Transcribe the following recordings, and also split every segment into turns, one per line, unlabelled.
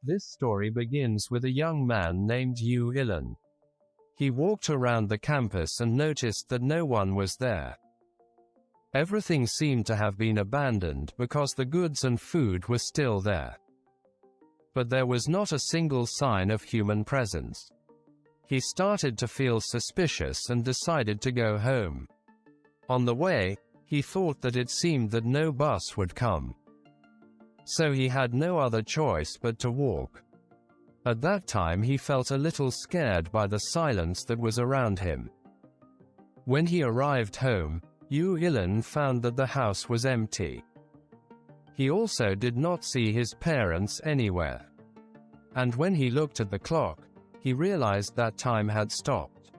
This story begins with a young man named Yu Ilan. He walked around the campus and noticed that no one was there. Everything seemed to have been abandoned because the goods and food were still there. But there was not a single sign of human presence. He started to feel suspicious and decided to go home. On the way, he thought that it seemed that no bus would come. So he had no other choice but to walk. At that time he felt a little scared by the silence that was around him. When he arrived home, Yu Ilan found that the house was empty. He also did not see his parents anywhere. And when he looked at the clock, he realized that time had stopped.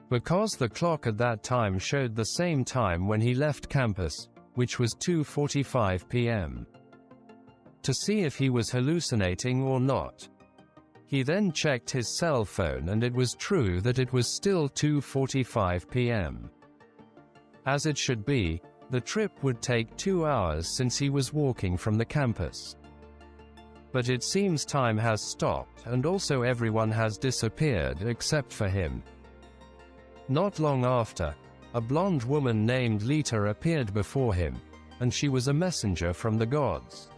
Because the clock at that time showed the same time when he left campus, which was 2:45 p.m. To see if he was hallucinating or not. He then checked his cell phone and it was true that it was still 2:45 p.m. As it should be, the trip would take 2 hours since he was walking from the campus. But it seems time has stopped and also everyone has disappeared except for him. Not long after, a blonde woman named Lita appeared before him, and she was a messenger from the gods.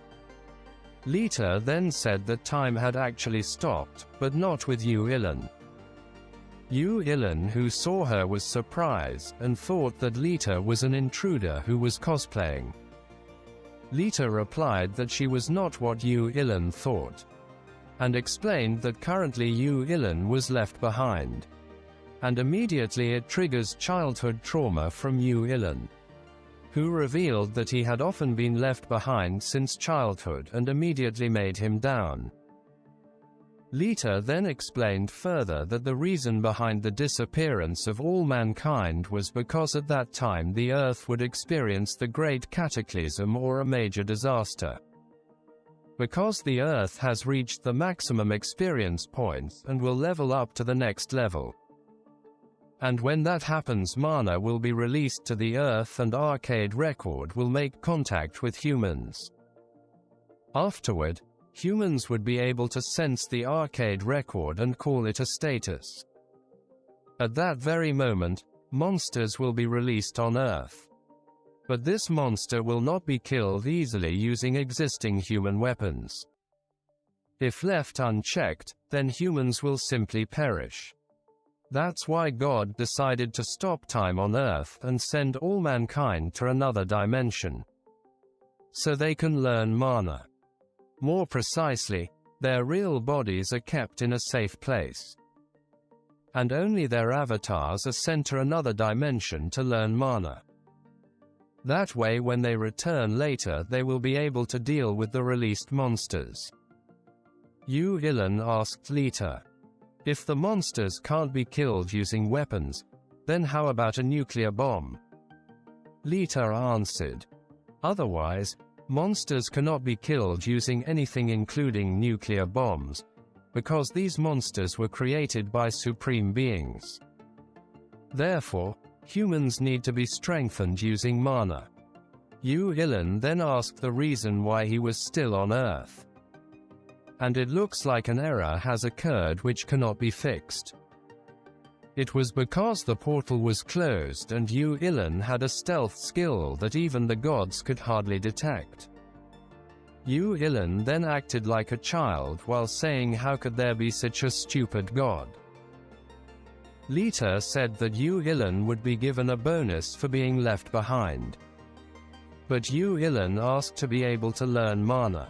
Lita then said that time had actually stopped, but not with Yu Ilan. Yu Ilan, who saw her, was surprised and thought that Lita was an intruder who was cosplaying. Lita replied that she was not what Yu Ilan thought, and explained that currently Yu Ilan was left behind. And immediately it triggers childhood trauma from Yu Ilan, who revealed that he had often been left behind since childhood and immediately made him down. Lita then explained further that the reason behind the disappearance of all mankind was because at that time the Earth would experience the Great Cataclysm or a major disaster. Because the Earth has reached the maximum experience points and will level up to the next level. And when that happens, mana will be released to the Earth and arcade record will make contact with humans. Afterward, humans would be able to sense the arcade record and call it a status. At that very moment, monsters will be released on Earth. But this monster will not be killed easily using existing human weapons. If left unchecked, then humans will simply perish. That's why God decided to stop time on Earth and send all mankind to another dimension. So they can learn mana. More precisely, their real bodies are kept in a safe place. And only their avatars are sent to another dimension to learn mana. That way when they return later they will be able to deal with the released monsters. Yu Ilan asked Lita, if the monsters can't be killed using weapons, then how about a nuclear bomb? Lita answered, otherwise, monsters cannot be killed using anything including nuclear bombs, because these monsters were created by supreme beings. Therefore, humans need to be strengthened using mana. Yu Ilan then asked the reason why he was still on Earth. And it looks like an error has occurred which cannot be fixed. It was because the portal was closed and Yu Ilan had a stealth skill that even the gods could hardly detect. Yu Ilan then acted like a child while saying how could there be such a stupid god. Lita said that Yu Ilan would be given a bonus for being left behind. But Yu Ilan asked to be able to learn mana.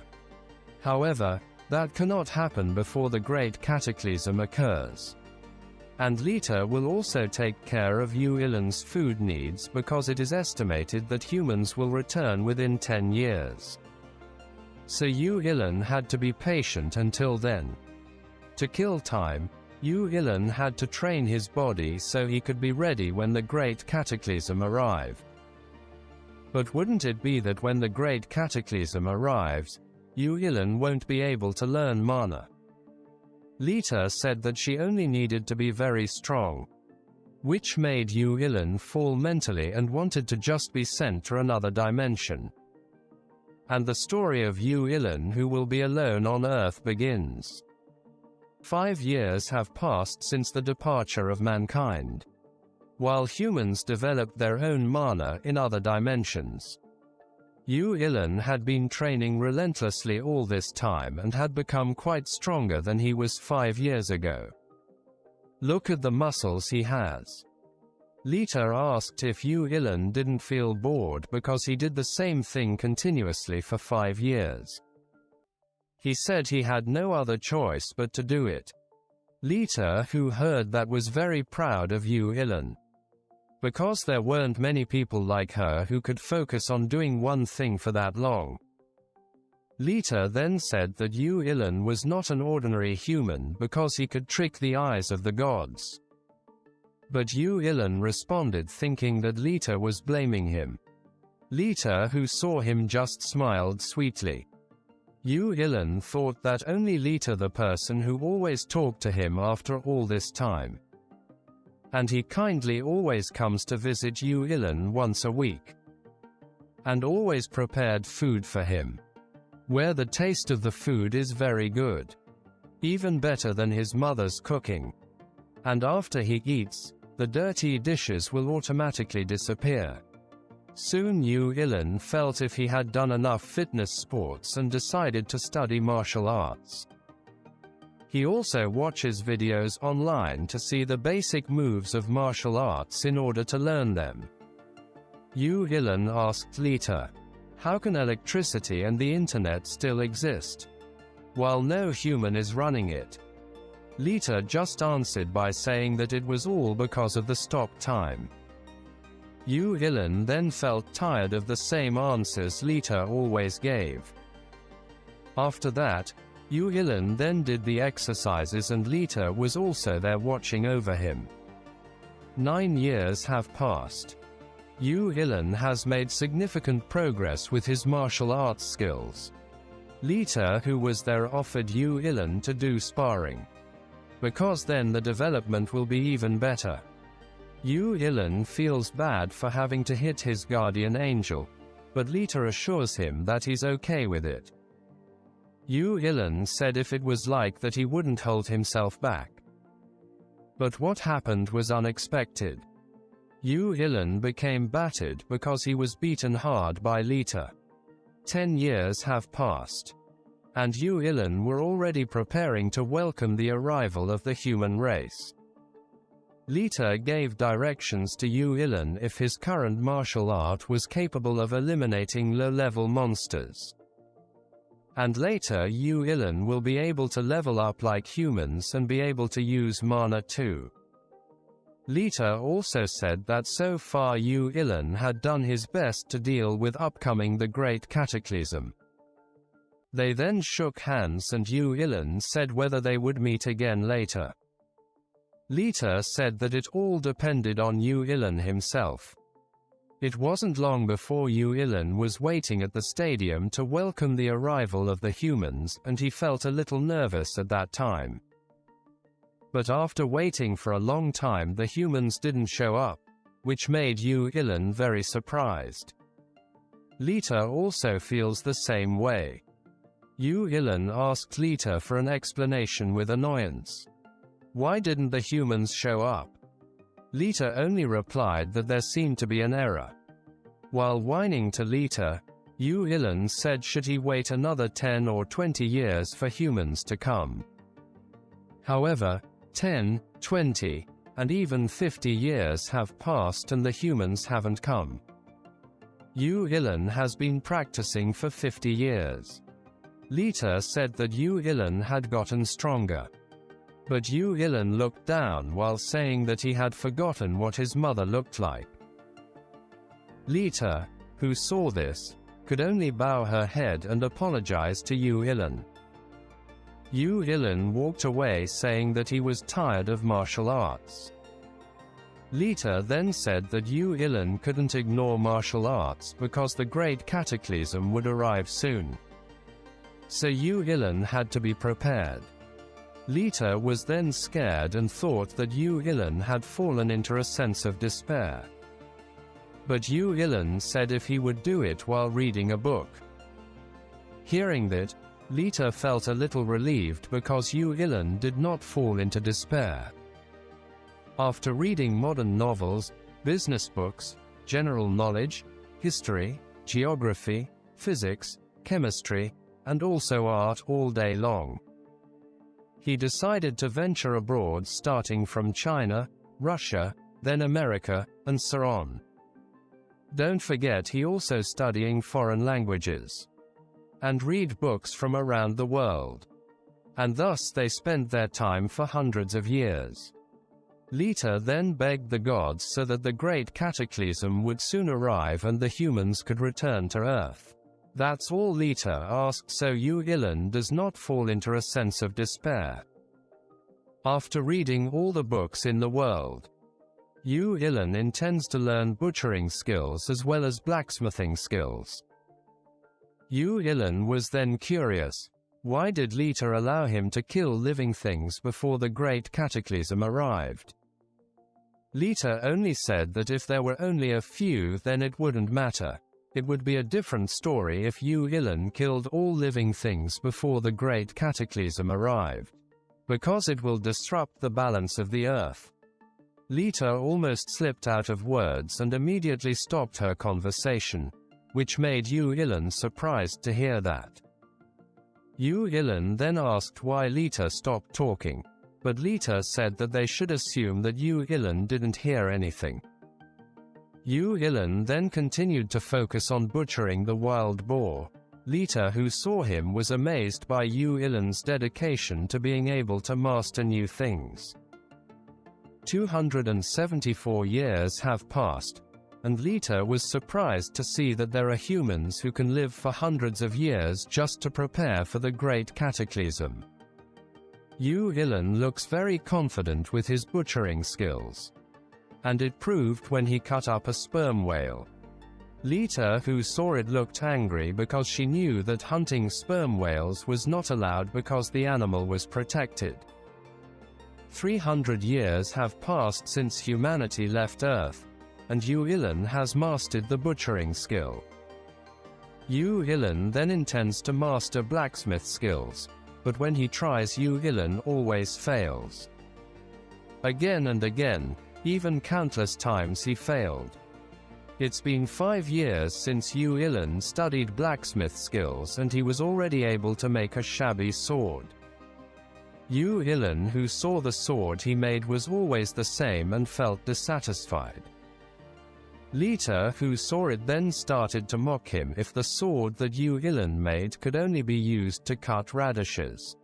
However, that cannot happen before the Great Cataclysm occurs. And Lita will also take care of Yu Ilan's food needs because it is estimated that humans will return within 10 years. So Yu Ilan had to be patient until then. To kill time, Yu Ilan had to train his body so he could be ready when the Great Cataclysm arrived. But wouldn't it be that when the Great Cataclysm arrives, Yu Ilan won't be able to learn mana? Lita said that she only needed to be very strong, which made Yu Ilan fall mentally and wanted to just be sent to another dimension. and the story of Yu Ilan who will be alone on Earth begins. 5 years have passed since the departure of mankind. While humans developed their own mana in other dimensions, Yu Ilan had been training relentlessly all this time and had become quite stronger than he was 5 years ago. Look at the muscles he has. Lita asked if Yu Ilan didn't feel bored because he did the same thing continuously for 5 years. He said he had no other choice but to do it. Lita, who heard that, was very proud of Yu Ilan. Because there weren't many people like her who could focus on doing one thing for that long. Lita then said that Yu Ilan was not an ordinary human because he could trick the eyes of the gods. But Yu Ilan responded thinking that Lita was blaming him. Lita, who saw him, just smiled sweetly. Yu Ilan thought that only Lita, the person who always talked to him after all this time. And he kindly always comes to visit Yu Ilan once a week. And always prepared food for him. Where the taste of the food is very good. Even better than his mother's cooking. And after he eats, the dirty dishes will automatically disappear. Soon Yu Ilan felt if he had done enough fitness sports and decided to study martial arts. He also watches videos online to see the basic moves of martial arts in order to learn them. Yu Ilan asked Lita, "How can electricity and the internet still exist, while no human is running it?" Lita just answered by saying that it was all because of the stop time. Yu Ilan then felt tired of the same answers Lita always gave. After that, Yu Ilan then did the exercises and Lita was also there watching over him. 9 years have passed. Yu Ilan has made significant progress with his martial arts skills. Lita, who was there, offered Yu Ilan to do sparring. Because then the development will be even better. Yu Ilan feels bad for having to hit his guardian angel, but Lita assures him that he's okay with it. Yu Ilan said if it was like that he wouldn't hold himself back. But what happened was unexpected. Yu Ilan became battered because he was beaten hard by Lita. 10 years have passed. And Yu Ilan were already preparing to welcome the arrival of the human race. Lita gave directions to Yu Ilan if his current martial art was capable of eliminating low-level monsters. And later Yu Ilan will be able to level up like humans and be able to use mana too. Lita also said that so far Yu Ilan had done his best to deal with upcoming the Great Cataclysm. They then shook hands and Yu Ilan said whether they would meet again later. Lita said that it all depended on Yu Ilan himself. It wasn't long before Yu Ilan was waiting at the stadium to welcome the arrival of the humans, and he felt a little nervous at that time. But after waiting for a long time, the humans didn't show up, which made Yu Ilan very surprised. Lita also feels the same way. Yu Ilan asked Lita for an explanation with annoyance. Why didn't the humans show up? Lita only replied that there seemed to be an error. While whining to Lita, Yu Ilan said should he wait another 10 or 20 years for humans to come. However, 10, 20, and even 50 years have passed and the humans haven't come. Yu Ilan has been practicing for 50 years. Lita said that Yu Ilan had gotten stronger. But Yu Ilan looked down while saying that he had forgotten what his mother looked like. Lita, who saw this, could only bow her head and apologize to Yu Ilan. Yu Ilan walked away saying that he was tired of martial arts. Lita then said that Yu Ilan couldn't ignore martial arts because the Great Cataclysm would arrive soon. So Yu Ilan had to be prepared. Lita was then scared and thought that Yu Ilan had fallen into a sense of despair. But Yu Ilan said if he would do it while reading a book. Hearing that, Lita felt a little relieved because Yu Ilan did not fall into despair. After reading modern novels, business books, general knowledge, history, geography, physics, chemistry, and also art all day long, he decided to venture abroad, starting from China, Russia, then America, and so on. Don't forget he also studying foreign languages and read books from around the world. And thus they spent their time for hundreds of years. Lita then begged the gods so that the great cataclysm would soon arrive and the humans could return to Earth. That's all Lita asked, so Yu Ilan does not fall into a sense of despair. After reading all the books in the world, Yu Ilan intends to learn butchering skills as well as blacksmithing skills. Yu Ilan was then curious. Why did Lita allow him to kill living things before the great cataclysm arrived? Lita only said that if there were only a few, then it wouldn't matter. It would be a different story if Yu Ilan killed all living things before the great cataclysm arrived, because it will disrupt the balance of the earth. Lita almost slipped out of words and immediately stopped her conversation, which made Yu Ilan surprised to hear that. Yu Ilan then asked why Lita stopped talking, but Lita said that they should assume that Yu Ilan didn't hear anything. Yu Ilan then continued to focus on butchering the wild boar. Lita, who saw him, was amazed by Yu Ilan's dedication to being able to master new things. 274 years have passed, and Lita was surprised to see that there are humans who can live for hundreds of years just to prepare for the great cataclysm. Yu Ilan looks very confident with his butchering skills, and it proved when he cut up a sperm whale. Lita, who saw it, looked angry because she knew that hunting sperm whales was not allowed because the animal was protected. 300 years have passed since humanity left Earth, and Yu Ilan has mastered the butchering skill. Yu Ilan then intends to master blacksmith skills, but when he tries, Yu Ilan always fails. Again and again, even countless times he failed. It's been 5 years since Yu Ilan studied blacksmith skills and he was already able to make a shabby sword. Yu Ilan, who saw the sword he made was always the same and felt dissatisfied. Lita, who saw it, then started to mock him if the sword that Yu Ilan made could only be used to cut radishes.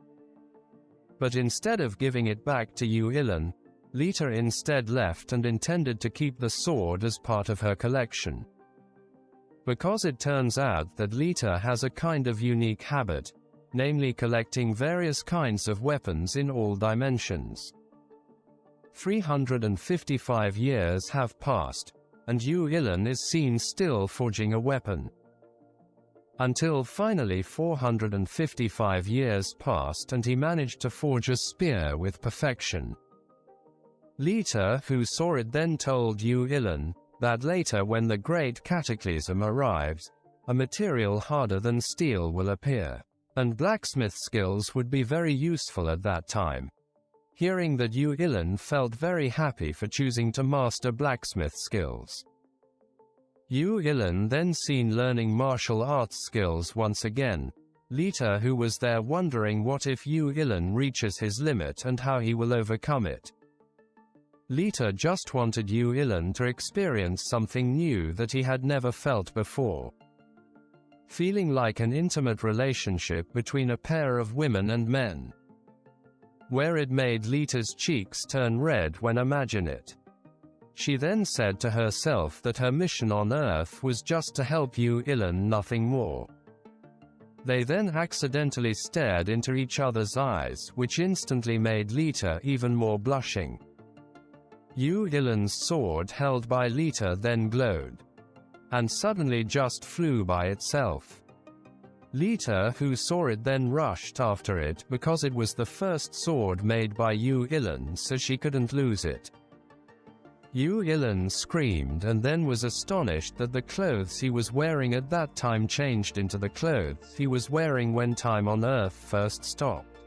But instead of giving it back to Yu Ilan, Lita instead left and intended to keep the sword as part of her collection. Because it turns out that Lita has a kind of unique habit, namely collecting various kinds of weapons in all dimensions. 355 years have passed, and Yu Ilan is seen still forging a weapon. Until finally 455 years passed and he managed to forge a spear with perfection. Lita, who saw it, then told Yu Ilan that later, when the great cataclysm arrives, a material harder than steel will appear, and blacksmith skills would be very useful at that time. Hearing that, Yu Ilan felt very happy for choosing to master blacksmith skills. Yu Ilan then seen learning martial arts skills once again. Lita, who was there, wondering what if Yu Ilan reaches his limit and how he will overcome it. Lita just wanted Yu Ilan to experience something new that he had never felt before. Feeling like an intimate relationship between a pair of women and men, where it made Lita's cheeks turn red when imagine it. She then said to herself that her mission on Earth was just to help Yu Ilan, nothing more. They then accidentally stared into each other's eyes, which instantly made Lita even more blushing. Yu Ilan's sword held by Lita then glowed, and suddenly just flew by itself. Lita, who saw it, then rushed after it because it was the first sword made by Yu Ilan, so she couldn't lose it. Yu Ilan screamed and then was astonished that the clothes he was wearing at that time changed into the clothes he was wearing when time on Earth first stopped.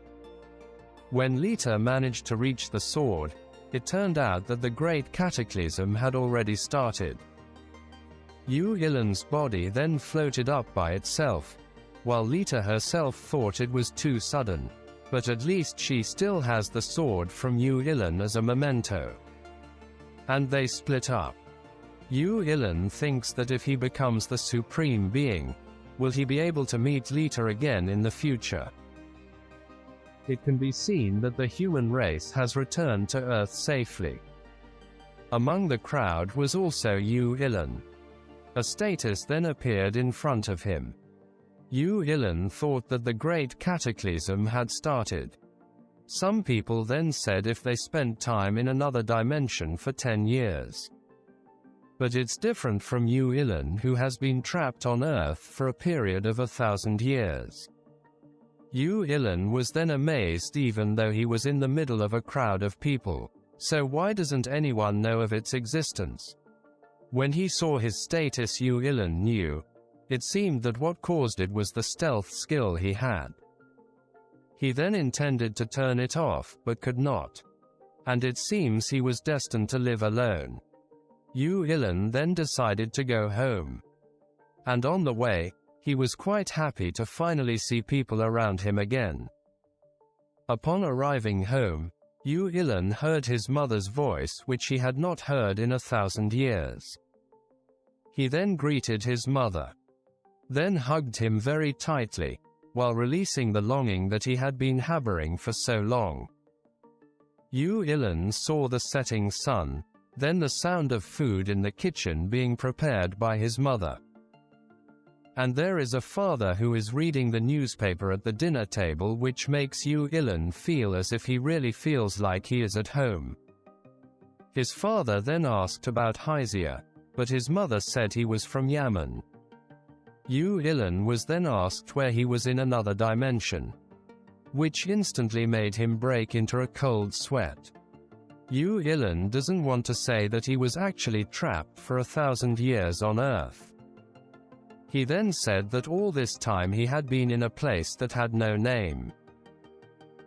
When Lita managed to reach the sword, it turned out that the Great Cataclysm had already started. Yu Ilan's body then floated up by itself, while Lita herself thought it was too sudden, but at least she still has the sword from Yu Ilan as a memento. And they split up. Yu Ilan thinks that if he becomes the Supreme Being, will he be able to meet Lita again in the future? It can be seen that the human race has returned to Earth safely. Among the crowd was also Yu Ilan. A status then appeared in front of him. Yu Ilan thought that the Great Cataclysm had started. Some people then said if they spent time in another dimension for 10 years. But it's different from Yu Ilan, who has been trapped on Earth for a period of 1,000 years. Yu Ilan was then amazed even though he was in the middle of a crowd of people. So why doesn't anyone know of its existence? When he saw his status, Yu Ilan knew. It seemed that what caused it was the stealth skill he had. He then intended to turn it off, but could not. And it seems he was destined to live alone. Yu Ilan then decided to go home. And on the way, he was quite happy to finally see people around him again. Upon arriving home, Yu Ilan heard his mother's voice, which he had not heard in 1,000 years. He then greeted his mother. Then hugged him very tightly, while releasing the longing that he had been harboring for so long. Yu Ilan saw the setting sun, then the sound of food in the kitchen being prepared by his mother. And there is a father who is reading the newspaper at the dinner table, which makes Yu Ilan feel as if he really feels like he is at home. His father then asked about Hysia, but his mother said he was from Yemen. Yu Ilan was then asked where he was in another dimension, which instantly made him break into a cold sweat. Yu Ilan doesn't want to say that he was actually trapped for 1,000 years on Earth. He then said that all this time he had been in a place that had no name.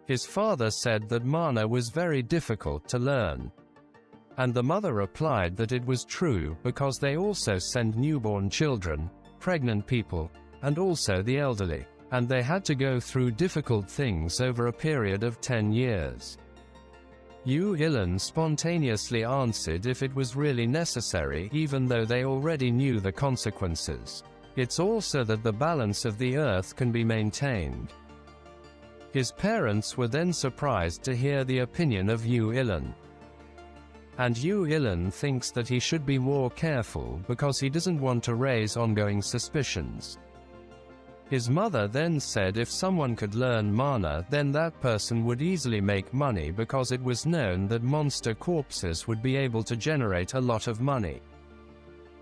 His father said that mana was very difficult to learn. And the mother replied that it was true because they also send newborn children, pregnant people, and also the elderly, and they had to go through difficult things over a period of 10 years. Yu Ilan spontaneously answered if it was really necessary, even though they already knew the consequences. It's also that the balance of the earth can be maintained. His parents were then surprised to hear the opinion of Yu Ilan. And Yu Ilan thinks that he should be more careful because he doesn't want to raise ongoing suspicions. His mother then said if someone could learn mana, then that person would easily make money because it was known that monster corpses would be able to generate a lot of money.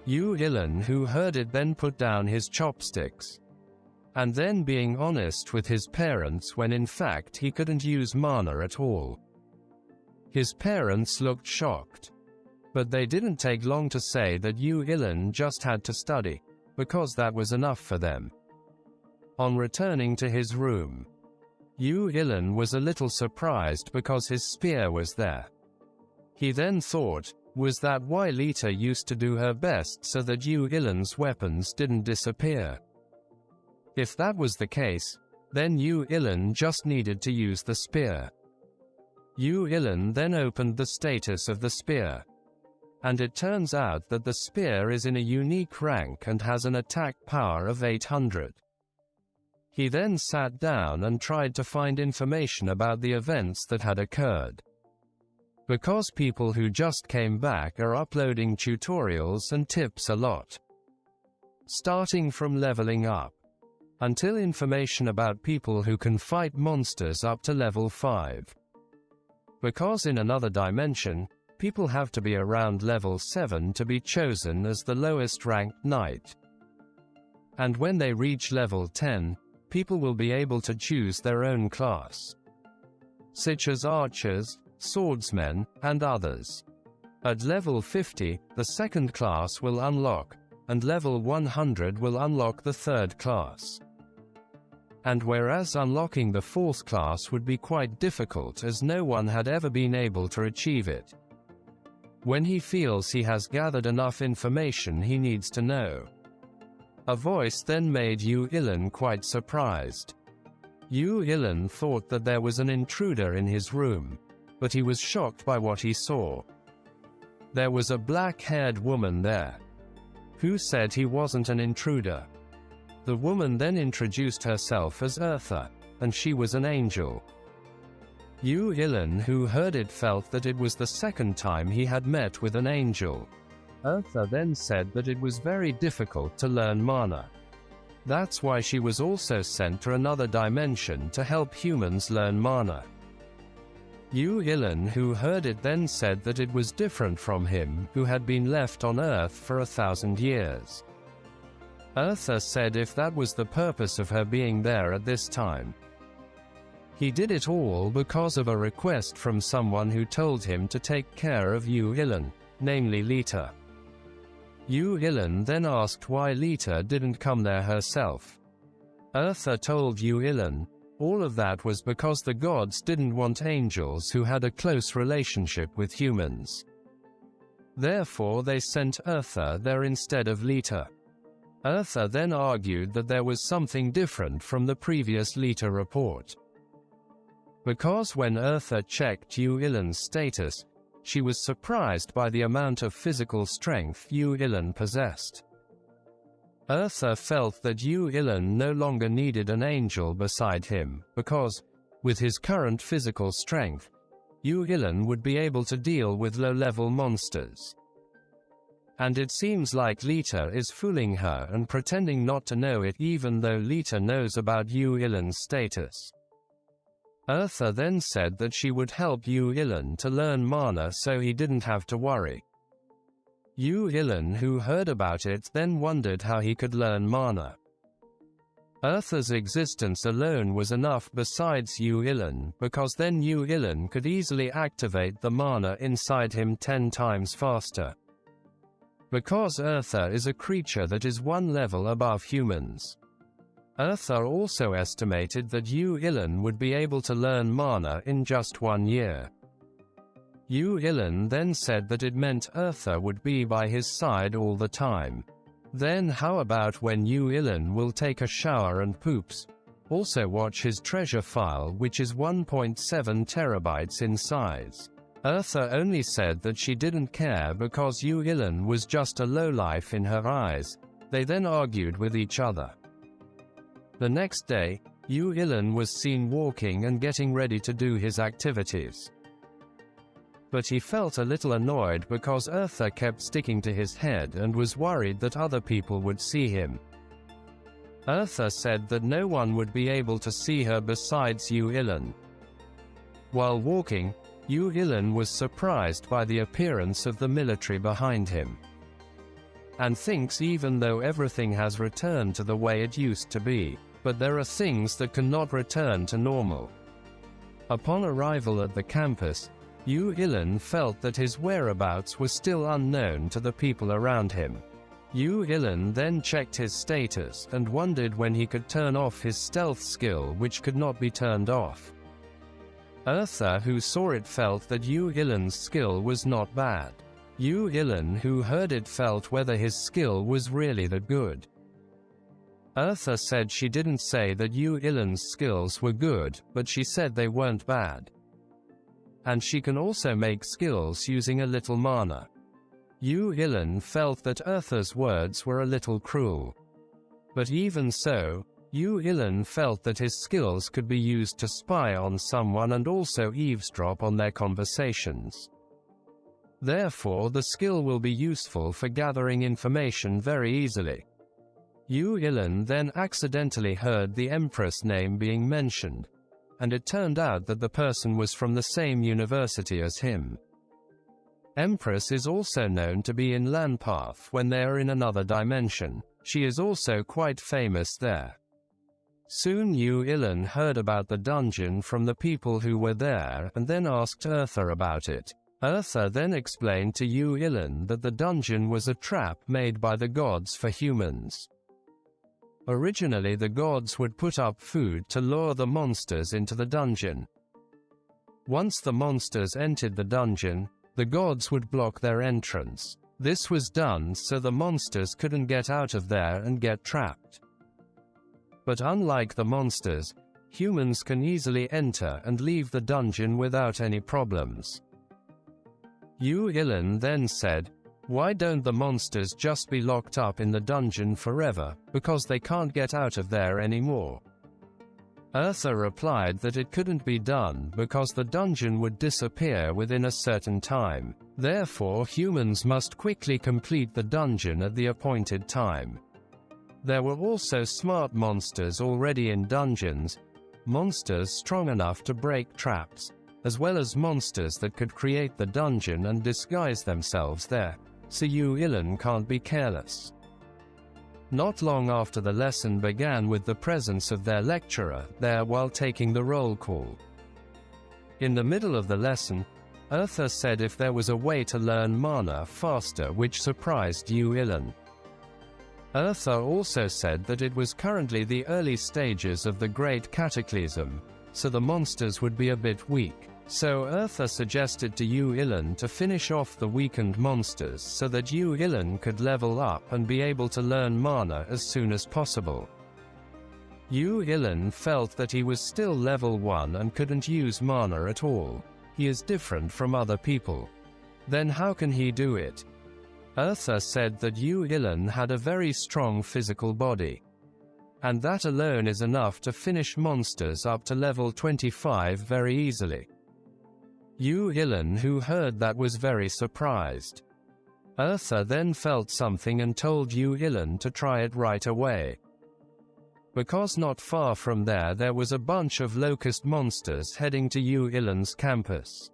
Yu Ilan, who heard it, then put down his chopsticks. And then being honest with his parents when in fact he couldn't use mana at all. His parents looked shocked. But they didn't take long to say that Yu Ilan just had to study, because that was enough for them. On returning to his room, Yu Ilan was a little surprised because his spear was there. He then thought, was that why Lita used to do her best so that Yu Ilan's weapons didn't disappear? If that was the case, then Yu Ilan just needed to use the spear. Yu Ilan then opened the status of the spear. And it turns out that the spear is in a unique rank and has an attack power of 800. He then sat down and tried to find information about the events that had occurred. Because people who just came back are uploading tutorials and tips a lot. Starting from leveling up, until information about people who can fight monsters up to level 5. Because in another dimension, people have to be around level 7 to be chosen as the lowest ranked knight. And when they reach level 10, people will be able to choose their own class, such as archers, swordsmen, and others. At level 50, the second class will unlock, and level 100 will unlock the third class. And whereas unlocking the fourth class would be quite difficult as no one had ever been able to achieve it. When he feels he has gathered enough information he needs to know. A voice then made Yu Ilan quite surprised. Yu Ilan thought that there was an intruder in his room, but he was shocked by what he saw. There was a black-haired woman there, who said he wasn't an intruder. The woman then introduced herself as Eartha, and she was an angel. Yu Ilan, who heard it, felt that it was the second time he had met with an angel. Eartha then said that it was very difficult to learn mana. That's why she was also sent to another dimension to help humans learn mana. Yu Ilan, who heard it, then said that it was different from him, who had been left on Earth for 1,000 years. Eartha said if that was the purpose of her being there at this time. He did it all because of a request from someone who told him to take care of Yu Ilan, namely Lita. Yu Ilan then asked why Lita didn't come there herself. Eartha told Yu Ilan, all of that was because the gods didn't want angels who had a close relationship with humans. Therefore they sent Eartha there instead of Lita. Eartha then argued that there was something different from the previous Lita report. Because when Eartha checked Yu Ilan's status, she was surprised by the amount of physical strength Yu Ilan possessed. Eartha felt that Yu Ilan no longer needed an angel beside him, because, with his current physical strength, Yu Ilan would be able to deal with low-level monsters. And it seems like Lita is fooling her and pretending not to know it even though Lita knows about Yu Ilan's status. Eartha then said that she would help Yu Ilan to learn mana so he didn't have to worry. Yu Ilan, who heard about it, then wondered how he could learn mana. Eartha's existence alone was enough besides Yu Ilan, because then Yu Ilan could easily activate the mana inside him 10 times faster. Because Eartha is a creature that is one level above humans. Eartha also estimated that Yu Ilan would be able to learn mana in just 1 year. Yu Ilan then said that it meant Eartha would be by his side all the time. Then how about when Yu Ilan will take a shower and poops? Also watch his treasure file, which is 1.7 terabytes in size. Eartha only said that she didn't care because Yu Ilan was just a lowlife in her eyes. They then argued with each other. The next day, Yu Ilan was seen walking and getting ready to do his activities. But he felt a little annoyed because Eartha kept sticking to his head and was worried that other people would see him. Eartha said that no one would be able to see her besides Yu Ilan. While walking, Yu Ilan was surprised by the appearance of the military behind him. And thinks even though everything has returned to the way it used to be, but there are things that cannot return to normal. Upon arrival at the campus, Yu Ilan felt that his whereabouts were still unknown to the people around him. Yu Ilan then checked his status and wondered when he could turn off his stealth skill, which could not be turned off. Eartha, who saw it, felt that Yu Ilan's skill was not bad. Yu Ilan, who heard it, felt whether his skill was really that good. Eartha said she didn't say that Yu Ilan's skills were good, but she said they weren't bad. And she can also make skills using a little mana. Yu Ilan felt that Eartha's words were a little cruel. But even so, Yu Ilan felt that his skills could be used to spy on someone and also eavesdrop on their conversations. Therefore the skill will be useful for gathering information very easily. Yu Ilan then accidentally heard the Empress name being mentioned, and it turned out that the person was from the same university as him. Empress is also known to be in Lanpath when they are in another dimension. She is also quite famous there. Soon Yu Ilan heard about the dungeon from the people who were there and then asked Eartha about it. Eartha then explained to Yu Ilan that the dungeon was a trap made by the gods for humans. Originally the gods would put up food to lure the monsters into the dungeon. Once the monsters entered the dungeon, the gods would block their entrance. This was done so the monsters couldn't get out of there and get trapped. But unlike the monsters, humans can easily enter and leave the dungeon without any problems. Yu Ilan then said, "Why don't the monsters just be locked up in the dungeon forever, because they can't get out of there anymore?" Eartha replied that it couldn't be done because the dungeon would disappear within a certain time. Therefore humans must quickly complete the dungeon at the appointed time. There were also smart monsters already in dungeons, monsters strong enough to break traps, as well as monsters that could create the dungeon and disguise themselves there, so Yu Ilan can't be careless. Not long after the lesson began with the presence of their lecturer there while taking the roll call. In the middle of the lesson, Eartha said if there was a way to learn mana faster, which surprised Yu Ilan. Eartha also said that it was currently the early stages of the Great Cataclysm, so the monsters would be a bit weak. So Eartha suggested to Yu Ilan to finish off the weakened monsters so that Yu Ilan could level up and be able to learn mana as soon as possible. Yu Ilan felt that he was still level 1 and couldn't use mana at all. He is different from other people. Then how can he do it? Eartha said that Yu Ilan had a very strong physical body. And that alone is enough to finish monsters up to level 25 very easily. Yu Ilan, who heard that, was very surprised. Eartha then felt something and told Yu Ilan to try it right away. Because not far from there was a bunch of locust monsters heading to Yu Ilan's campus.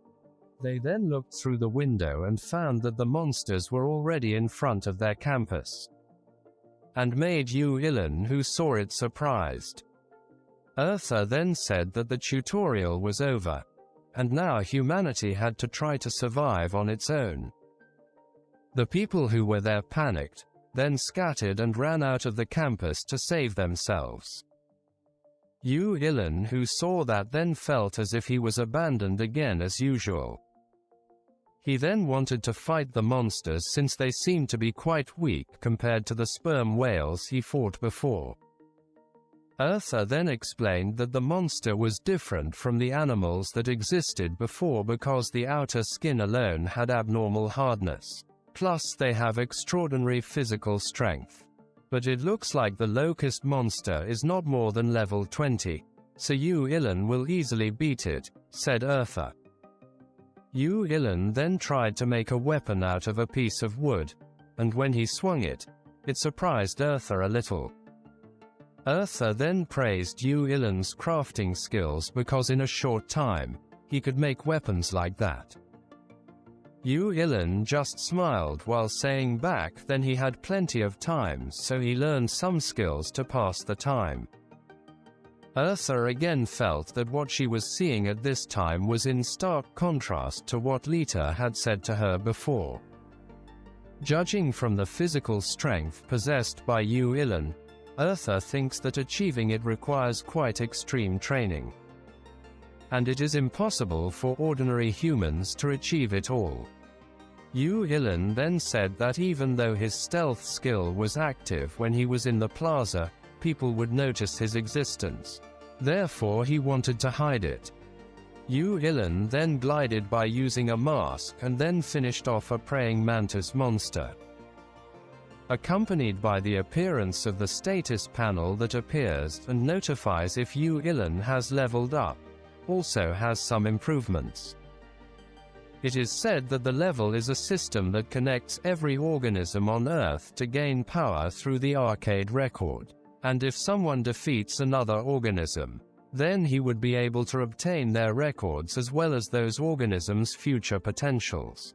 They then looked through the window and found that the monsters were already in front of their campus, and made Yu Ilan, who saw it, surprised. Eartha then said that the tutorial was over, and now humanity had to try to survive on its own. The people who were there panicked, then scattered and ran out of the campus to save themselves. Yu Ilan, who saw that, then felt as if he was abandoned again as usual. He then wanted to fight the monsters since they seemed to be quite weak compared to the sperm whales he fought before. Eartha then explained that the monster was different from the animals that existed before because the outer skin alone had abnormal hardness. Plus they have extraordinary physical strength. But it looks like the locust monster is not more than level 20, so Yu Ilan will easily beat it, said Eartha. Yu Ilan then tried to make a weapon out of a piece of wood, and when he swung it, it surprised Eartha a little. Eartha then praised Yu Ilan's crafting skills because in a short time, he could make weapons like that. Yu Ilan just smiled while saying back then he had plenty of time, so he learned some skills to pass the time. Eartha again felt that what she was seeing at this time was in stark contrast to what Lita had said to her before. Judging from the physical strength possessed by Yu Ilan, Eartha thinks that achieving it requires quite extreme training. And it is impossible for ordinary humans to achieve it all. Yu Ilan then said that even though his stealth skill was active when he was in the plaza, people would notice his existence. Therefore he wanted to hide it. Yu Ilan then glided by using a mask and then finished off a praying mantis monster. Accompanied by the appearance of the status panel that appears and notifies if Yu Ilan has leveled up, also has some improvements. It is said that the level is a system that connects every organism on Earth to gain power through the arcade record, and if someone defeats another organism, then he would be able to obtain their records as well as those organisms' future potentials.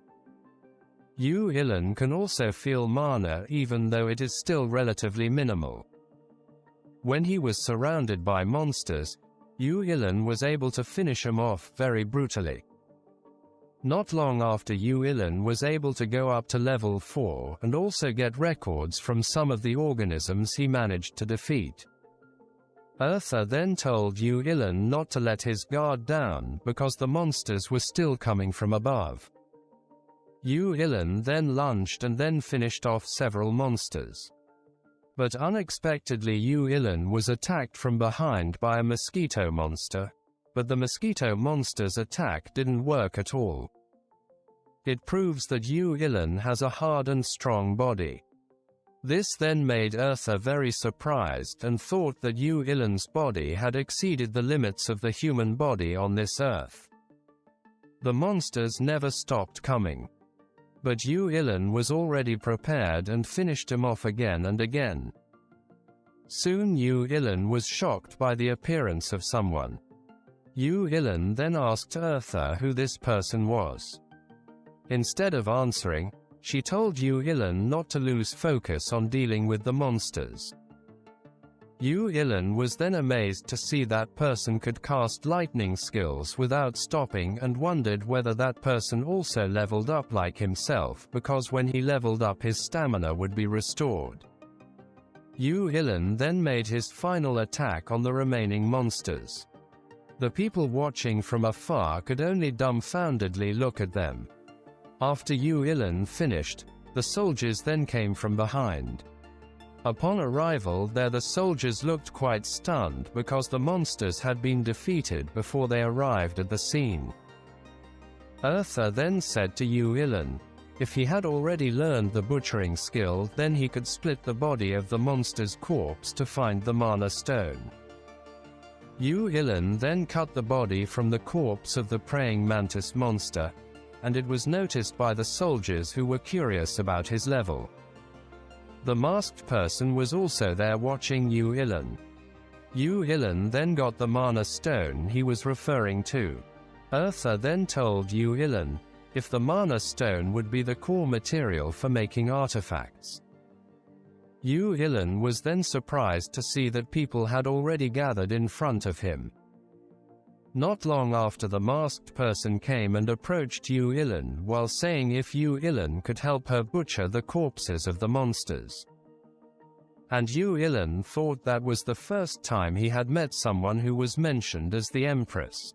Yu Ilan can also feel mana even though it is still relatively minimal. When he was surrounded by monsters, Yu Ilan was able to finish them off very brutally. Not long after, Yu Ilan was able to go up to level 4 and also get records from some of the organisms he managed to defeat. Eartha then told Yu Ilan not to let his guard down because the monsters were still coming from above. Yu Ilan then lunged and then finished off several monsters. But unexpectedly, Yu Ilan was attacked from behind by a mosquito monster, but the mosquito monster's attack didn't work at all. It proves that Yu Ilan has a hard and strong body. This then made Eartha very surprised and thought that Yu Ilan's body had exceeded the limits of the human body on this earth. The monsters never stopped coming. But Yu Ilan was already prepared and finished him off again and again. Soon Yu Ilan was shocked by the appearance of someone. Yu Ilan then asked Eartha who this person was. Instead of answering, she told Yu Ilan not to lose focus on dealing with the monsters. Yu Ilan was then amazed to see that person could cast lightning skills without stopping and wondered whether that person also leveled up like himself, because when he leveled up his stamina would be restored. Yu Ilan then made his final attack on the remaining monsters. The people watching from afar could only dumbfoundedly look at them. After Yu Ilan finished, the soldiers then came from behind. Upon arrival there, the soldiers looked quite stunned because the monsters had been defeated before they arrived at the scene. Eartha then said to Yu Ilan, if he had already learned the butchering skill, then he could split the body of the monster's corpse to find the mana stone. Yu Ilan then cut the body from the corpse of the praying mantis monster, and it was noticed by the soldiers who were curious about his level. The masked person was also there watching Yu Ilan. Yu Ilan then got the mana stone he was referring to. Eartha then told Yu Ilan if the mana stone would be the core material for making artifacts. Yu Ilan was then surprised to see that people had already gathered in front of him. Not long after, the masked person came and approached Yu Ilan while saying if Yu Ilan could help her butcher the corpses of the monsters. And Yu Ilan thought that was the first time he had met someone who was mentioned as the Empress.